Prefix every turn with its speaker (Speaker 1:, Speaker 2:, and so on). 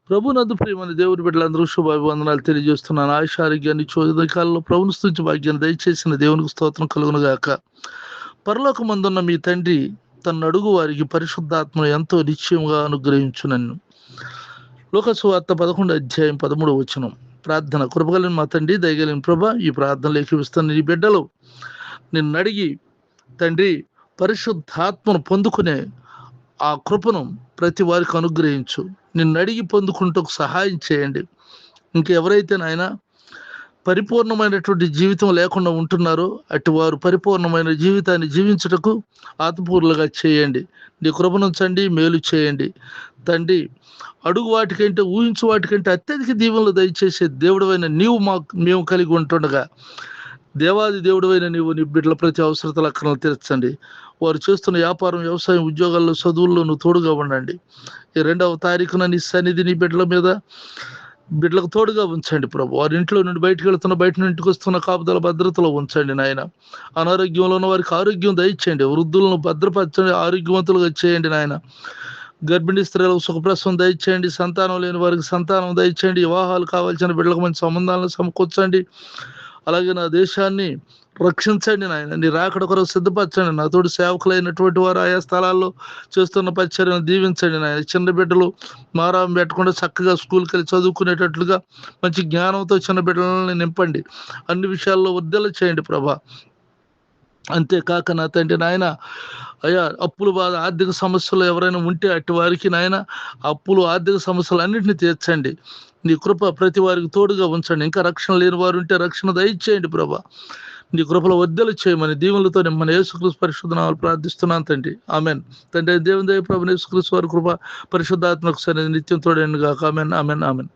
Speaker 1: ప్రభునందు ప్రియమైన దేవుని బిడ్డలందరూ శుభాభివందనాలు తెలియజేస్తున్నాను. ఆయుష ఆరోగ్యాన్ని కాలంలో ప్రభుని స్తుతించి భాగ్యాన్ని దయచేసిన దేవునికి స్తోత్రం కలుగును గాక. పరలోకమందున్న మీ తండ్రి తన అడుగు వారికి పరిశుద్ధాత్మను ఎంతో నిశ్చయముగా అనుగ్రహించునన్ను. లోకసువార్త 11:13 ప్రార్థన. కృపగలిగిన మా తండ్రి, దయగలిగిన ప్రభా, ఈ ప్రార్థనలు ఏకీవిస్తున్న నీ బిడ్డలు నిన్ను అడిగి తండ్రి పరిశుద్ధాత్మను పొందుకునే ఆ కృపను ప్రతి వారికి అనుగ్రహించు. నిన్ను అడిగి పొందుకుంటూ సహాయం చేయండి. ఇంకెవరైతే నాయన పరిపూర్ణమైనటువంటి జీవితం లేకుండా ఉంటున్నారో అటు వారు పరిపూర్ణమైన జీవితాన్ని జీవించుటకు ఆత్మపూర్లుగా చేయండి. నీ కృపనుంచండి, మేలు చేయండి తండ్రి. అడుగు వాటికంటే, ఊహించు వాటికంటే అత్యధిక దీవెనలు దయచేసే దేవుడవైన నీవు మేము కలిగి ఉంటుండగా, దేవాది దేవుడవైన నీవు నీ బిడ్డల ప్రతి అవసరతల అక్కరలు తీర్చండి. వారు చేస్తున్న వ్యాపారం, వ్యవసాయం, ఉద్యోగాల్లో, చదువుల్లో నువ్వు తోడుగా ఉండండి. ఈ 2వ తారీఖున నీ సన్నిధి నీ బిడ్డలకు తోడుగా ఉంచండి ప్రభు. వారి ఇంట్లో నుండి బయటకు వెళ్తున్న, బయట నుండి ఇంటికి వస్తున్న కాపుదల భద్రతలో ఉంచండి నాయన. అనారోగ్యంలో ఉన్న వారికి ఆరోగ్యం దయచేయండి. వృద్ధులను భద్రపరచండి, ఆరోగ్యవంతులుగా చేయండి నాయన. గర్భిణీ స్త్రీలకు సుఖప్రసవం దయచేయండి. సంతానం లేని వారికి సంతానం దయచేయండి. వివాహాలు కావాల్సిన బిడ్డలకు మంచి సంబంధాలను సమకూర్చండి. అలాగే నా దేశాన్ని రక్షించండి నాయన. నీ రాకడ కొరకు సిద్ధపరచండి. నా తోటి సేవకులైనటువంటి వారు ఆయా స్థలాల్లో చేస్తున్న పరిచర్యను దీవించండి నాయన. చిన్న బిడ్డలు మారాం పెట్టకుండా చక్కగా స్కూల్కి వెళ్ళి చదువుకునేటట్లుగా మంచి జ్ఞానంతో చిన్న బిడ్డలని నింపండి. అన్ని విషయాల్లో వర్ధల చేయండి ప్రభా. అంతేకాక నా తండ్రి నాయన, అయ్యా అప్పులు బాధ, ఆర్థిక సమస్యలు ఎవరైనా ఉంటే అటు వారికి నాయన అప్పులు, ఆర్థిక సమస్యలు అన్నింటినీ తీర్చండి. నీ కృప ప్రతి వారికి తోడుగా ఉంచండి. ఇంకా రక్షణ లేని వారు ఉంటే రక్షణ దయచేయండి ప్రభా. నీ కృపలో వర్ధలు చేయమని దీవులతో మన యేసుక్రీస్తు పరిశుద్ధ నామములో ప్రార్థిస్తున్నాను తండ్రి. ఆమెన్. తండ్రి దేవుని దయ, ప్రభువైన యేసుక్రీస్తు వారి కృప పరిశుద్ధాత్మకు సన్నిధి నిత్యం తోడైనగాక. Amen, amen, amen.